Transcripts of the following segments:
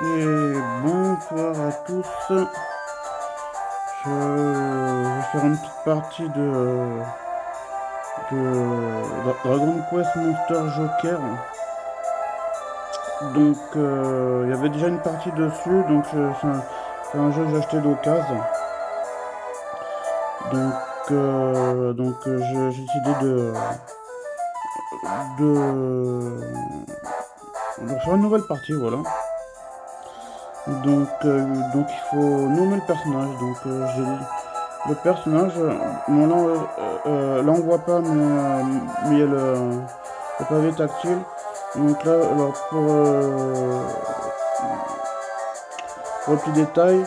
Et bonsoir à tous. Je vais faire une petite partie de Dragon Quest Monster Joker. Donc il y avait déjà une partie dessus, donc c'est un jeu que j'ai acheté d'occasion. J'ai décidé de, de faire une nouvelle partie, voilà. Donc il faut nommer le personnage. J'ai le personnage, bon là on voit pas, mais il y a le pavé tactile. Donc là, alors pour le petit détail,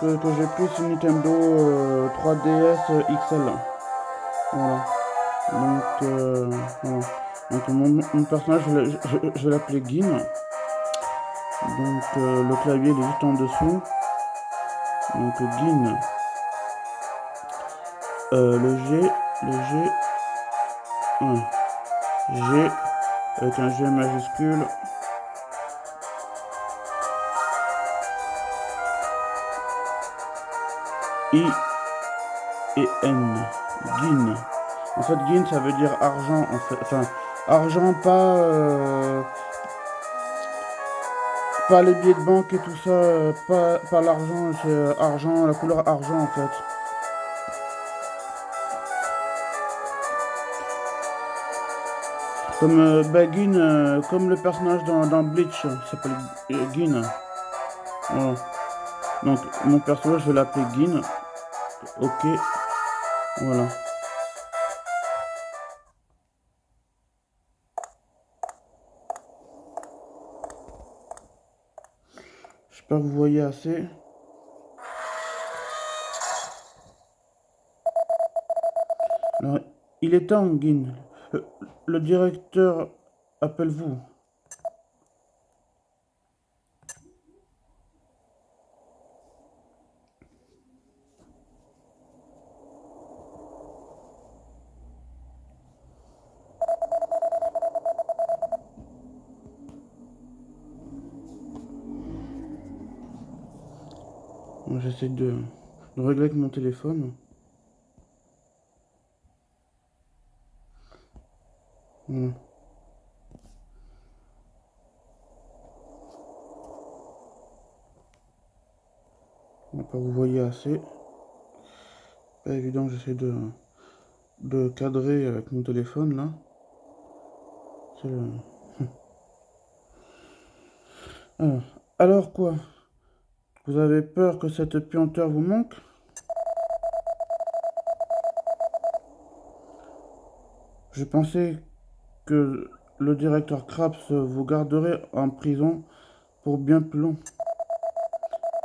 que j'ai pris c'est une Nintendo 3DS XL. Voilà. Voilà. Donc mon personnage, je vais l'appeler Gin. Le clavier il est juste en dessous. Donc Gin. Le G avec un G majuscule. I et N. Gin. En fait, Gin ça veut dire argent. En fait, enfin, argent pas les billets de banque et tout ça, pas l'argent, c'est argent, la couleur argent en fait. Comme Gin, comme le personnage dans Bleach, il s'appelle Gin. Voilà. Donc mon personnage, je vais l'appeler Gin. Ok, voilà. J'espère que vous voyez assez. Alors, il est temps, Gin. Le directeur appelle-vous. J'essaie de régler avec mon téléphone. Voilà. Pas vous voyez assez. Pas évident, j'essaie de cadrer avec mon téléphone là. Alors, alors quoi? Vous avez peur que cette puanteur vous manque? Je pensais que le directeur Krabs vous garderait en prison pour bien plus long.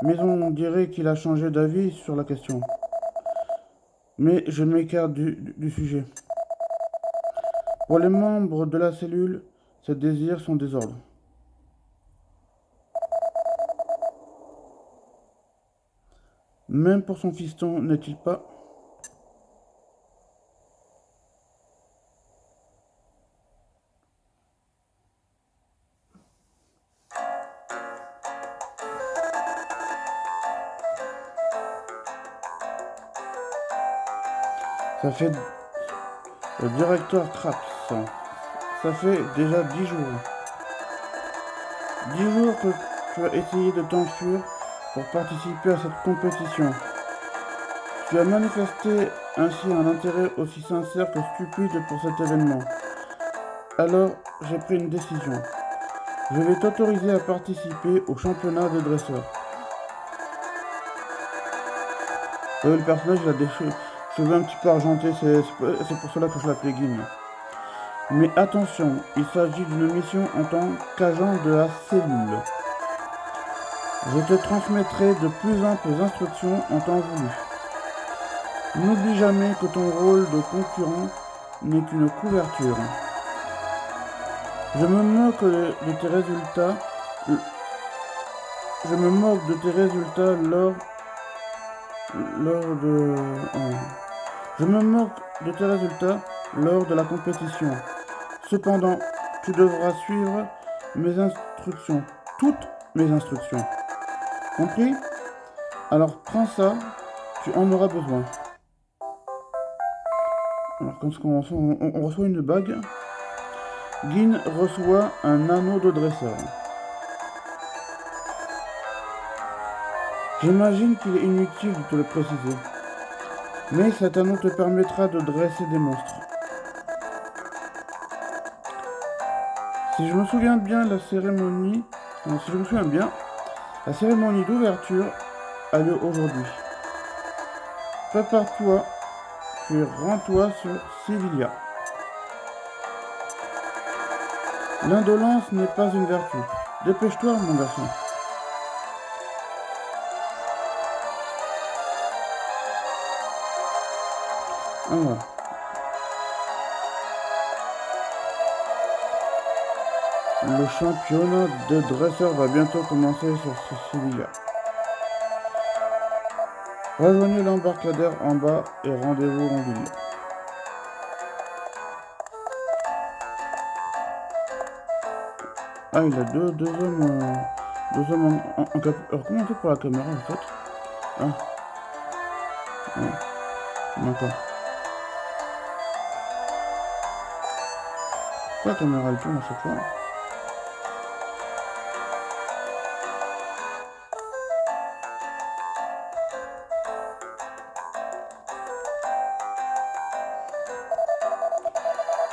Mais on dirait qu'il a changé d'avis sur la question. Mais je m'écarte du sujet. Pour les membres de la cellule, ces désirs sont des ordres. Même pour son fiston, n'est-il pas? Ça fait le directeur Krabs. Ça fait déjà 10 jours. 10 jours que tu as essayé de t'enfuir pour participer à cette compétition. Tu as manifesté ainsi un intérêt aussi sincère que stupide pour cet événement. Alors, j'ai pris une décision. Je vais t'autoriser à participer au championnat des dresseurs. Le personnage il a des cheveux un petit peu argentés, c'est pour cela que je l'appelais Guigne. Mais attention, il s'agit d'une mission en tant qu'agent de la cellule. Je te transmettrai de plus amples instructions en temps voulu. N'oublie jamais que ton rôle de concurrent n'est qu'une couverture. Je me moque de tes résultats. Je me moque de tes résultats lors de. Je me moque de tes résultats lors de la compétition. Cependant, tu devras suivre mes instructions, toutes mes instructions. Compris? Alors prends ça, tu en auras besoin. Alors comme ce qu'on reçoit, on reçoit une bague. Gin reçoit un anneau de dresseur. J'imagine qu'il est inutile de te le préciser, mais cet anneau te permettra de dresser des monstres. Si je me souviens bien, la cérémonie d'ouverture a lieu aujourd'hui. Prépare-toi, puis rends-toi sur Sivilia. L'indolence n'est pas une vertu. Dépêche-toi, mon garçon. Alors. Le championnat de dresseurs va bientôt commencer sur Sivilia. Rejoignez l'embarcadère en bas et rendez-vous en ville. Ah, il a deux hommes en cap... Alors, comment on fait pour la caméra, en fait? Ah. D'accord. Pourquoi la caméra elle tourne à chaque fois?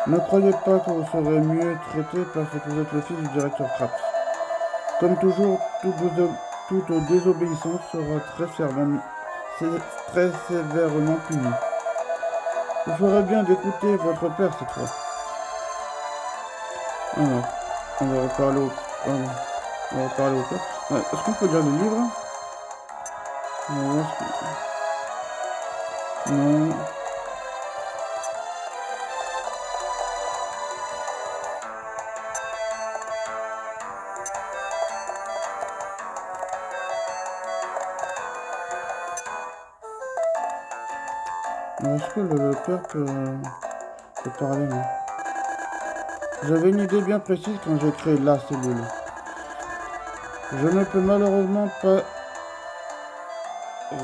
Ne croyez pas que vous serez mieux traité parce que vous êtes le fils du directeur Kraps. Comme toujours, toute désobéissance sera très sévèrement punie. Vous ferez bien d'écouter votre père cette fois. Alors, on va reparler au père. Est-ce qu'on peut lire les livres? Non. Est-ce que le père peut parler, non? J'avais une idée bien précise quand j'ai créé la cellule. Je ne peux malheureusement pas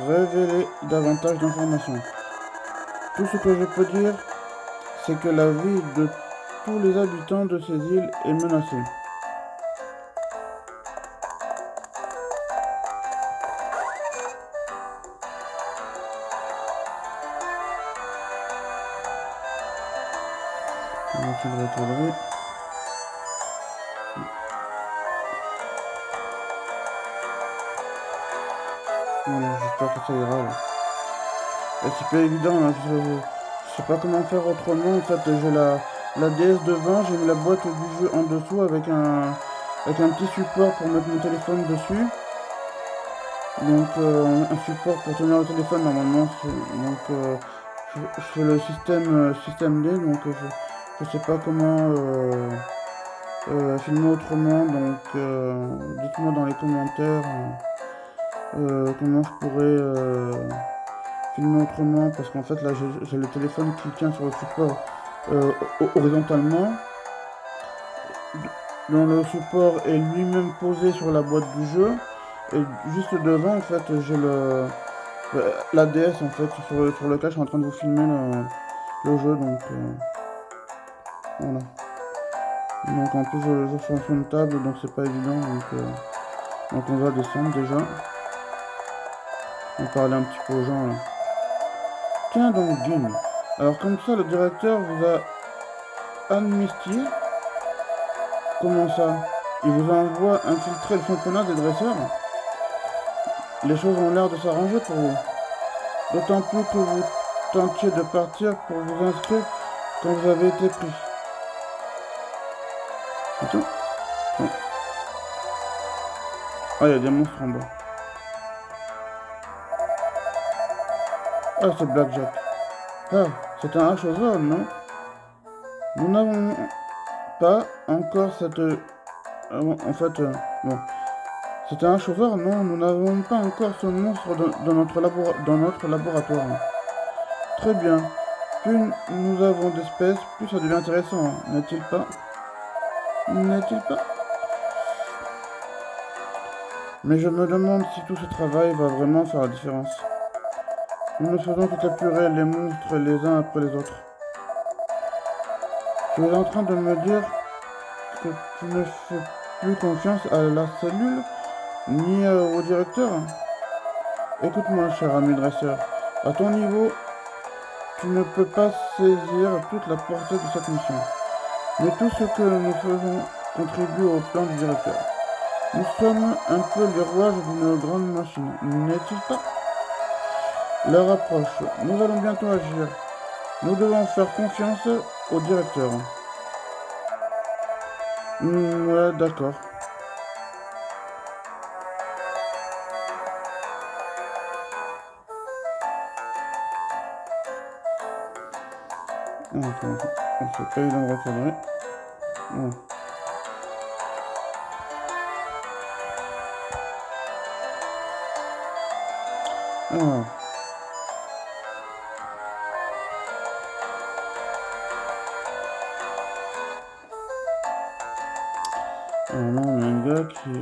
révéler davantage d'informations. Tout ce que je peux dire, c'est que la vie de tous les habitants de ces îles est menacée. On va essayer de recadrer. Voilà, j'espère que ça ira. Là. C'est pas évident, là. Je sais pas comment faire autrement. En fait, j'ai la DS devant, j'ai mis la boîte du jeu en dessous avec un petit support pour mettre mon téléphone dessus. Donc un support pour tenir le téléphone normalement. Donc je fais le système D, donc je sais pas comment filmer autrement. Donc dites-moi dans les commentaires comment je pourrais filmer autrement, parce qu'en fait là j'ai le téléphone qui tient sur le support horizontalement. Dont le support est lui-même posé sur la boîte du jeu. Et juste devant, en fait, j'ai la DS, en fait, sur lequel je suis en train de vous filmer le jeu, donc voilà. Donc en plus, je suis sur une table, donc c'est pas évident, donc on va descendre déjà. On va parler un petit peu aux gens, là. Tiens donc, Gin. Alors comme ça, le directeur vous a amnistié. Comment ça? Il vous envoie infiltrer le championnat des dresseurs? Les choses ont l'air de s'arranger pour vous. D'autant plus que vous tentiez de partir pour vous inscrire quand vous avez été pris. C'est tout? Bon. Ah, il y a des monstres en bas. Ah, c'est Blackjack. Ah, c'est un H-Ozone, non? Nous n'avons pas encore cette... en fait, bon. C'est un chauveur, non, nous n'avons pas encore ce monstre dans notre laboratoire. Très bien. Plus nous avons d'espèces, plus ça devient intéressant, n'est-il pas? N'est-il pas? Mais je me demande si tout ce travail va vraiment faire la différence. Nous ne faisons que capturer les monstres les uns après les autres. Tu es en train de me dire que tu ne fais plus confiance à la cellule, ni au directeur? Écoute-moi, cher ami dresseur. À ton niveau, tu ne peux pas saisir toute la portée de cette mission. Mais tout ce que nous faisons contribue au plan du directeur. Nous sommes un peu les rouages d'une grande machine, n'est-il pas? L'heure approche. Nous allons bientôt agir. Nous devons faire confiance au directeur. Ouais, d'accord. Attends, c'est pas évident de recadrer. Ouais. Alors. Alors là, on a un gars qui...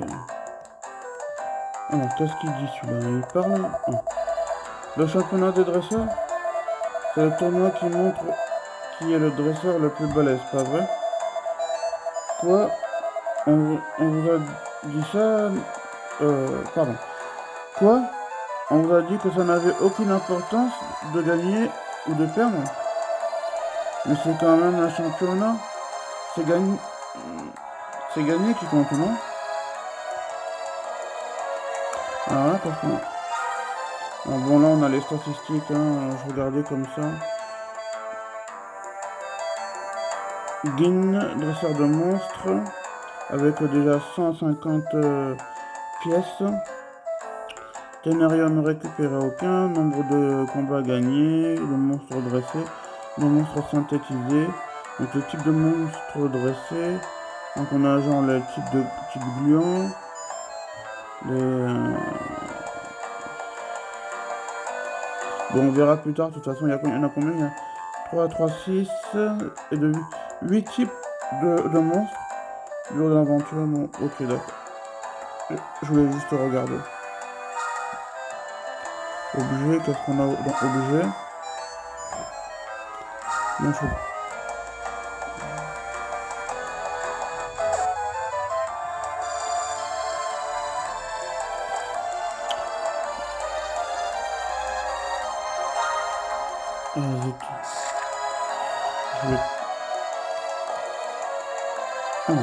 Alors, qu'est-ce qu'il dit celui-là? Il parle... Oh. Le championnat des dresseurs? C'est le tournoi qui montre qui est le dresseur le plus balèze, pas vrai? Quoi? On vous a dit ça? Pardon. Quoi? On vous a dit que ça n'avait aucune importance de gagner ou de perdre? Mais c'est quand même un championnat. C'est gagné... C'est gagné qui compte, non? Ah ouais, parce que... Ah, bon, là, on a les statistiques, hein, je regardais comme ça. Gin, dresseur de monstres, avec déjà 150 pièces. Ténarium récupéré aucun, nombre de combats gagnés, le monstre dressé, le monstre synthétisé, donc le type de monstre dressé, donc on a genre le type gluant, bon on verra plus tard, de toute façon il y en a combien? Il y a 3, 3, 6 et de 8 types de monstres. Jour de l'aventure, bon, ok d'accord. Je voulais juste regarder. Objet, qu'est-ce qu'on a dans objet? Non, je... Ah, zut. Je vais... Ah.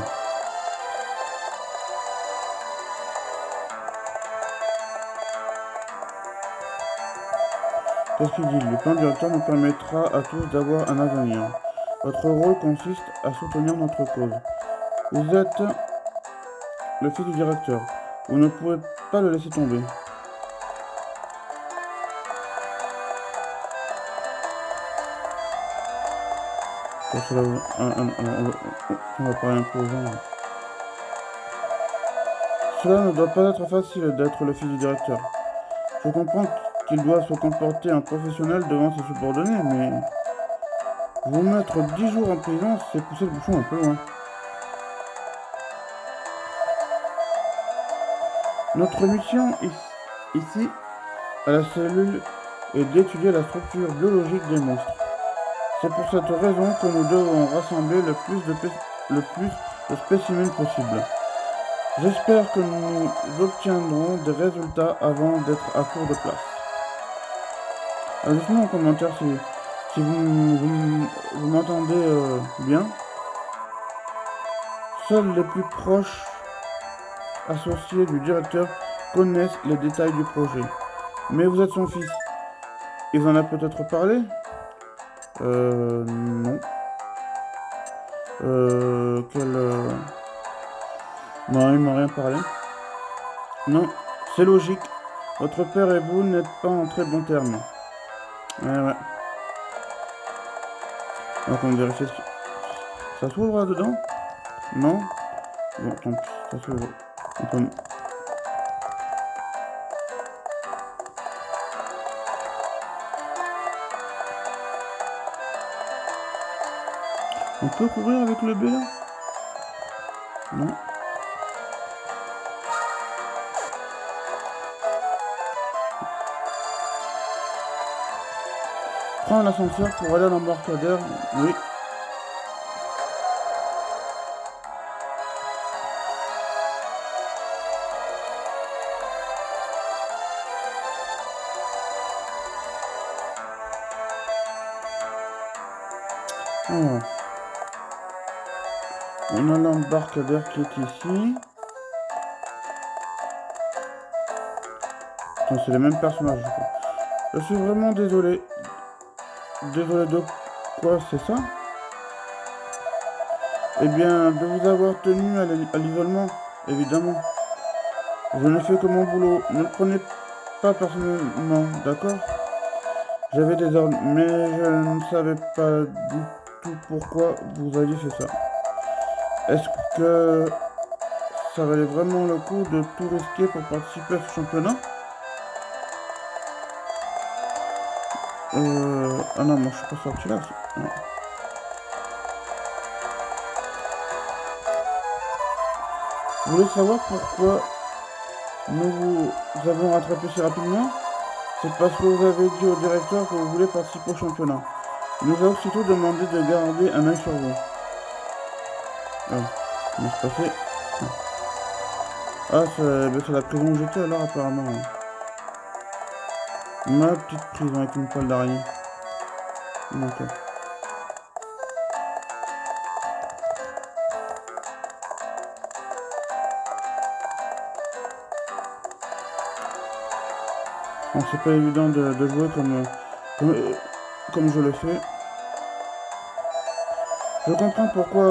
Qu'est-ce qu'il dit? Le plan directeur nous permettra à tous d'avoir un avenir. Votre rôle consiste à soutenir notre cause. Vous êtes le fils du directeur. Vous ne pouvez pas le laisser tomber. Cela, on va parler un peu aux gens. Cela ne doit pas être facile d'être le fils du directeur. Je comprends qu'il doit se comporter en professionnel devant ses subordonnés, mais vous mettre 10 jours en prison, c'est pousser le bouchon un peu loin. Notre mission ici, à la cellule, est d'étudier la structure biologique des monstres. C'est pour cette raison que nous devons rassembler le plus de spécimens possible. J'espère que nous obtiendrons des résultats avant d'être à court de place. Dites-moi en commentaire si vous m'entendez bien. Seuls les plus proches associés du directeur connaissent les détails du projet. Mais vous êtes son fils. Il en a peut-être parlé? Non. Non, il m'a rien parlé. Non, c'est logique. Votre père et vous n'êtes pas en très bons termes. Ouais. Donc on vérifie. Ça s'ouvre là-dedans? Non? Bon, tant pis, ça s'ouvre. On peut courir avec le B là? Non. Prends l'ascenseur pour aller à l'embarcadère. Oui. Alors, on a l'embarcadère qui est ici. C'est les mêmes personnages, je crois. Je suis vraiment désolé. Désolé de quoi, c'est ça? Eh bien, de vous avoir tenu à l'isolement, évidemment. Je ne fais que mon boulot. Ne le prenez pas personnellement, d'accord? J'avais des ordres, mais je ne savais pas du tout pourquoi vous aviez fait ça. Est-ce que ça valait vraiment le coup de tout risquer pour participer à ce championnat? Ah non, moi je suis pas sorti là. Non. Vous voulez savoir pourquoi nous vous avons rattrapé si rapidement? C'est parce que vous avez dit au directeur que vous voulez participer au championnat. Il nous a aussitôt demandé de garder un œil sur vous. Ah, comment se passer? Ah, c'est la prison où j'étais alors apparemment. Ma petite prison avec une toile d'araignée. D'accord. Bon, c'est pas évident de jouer comme je le fais. Je comprends pourquoi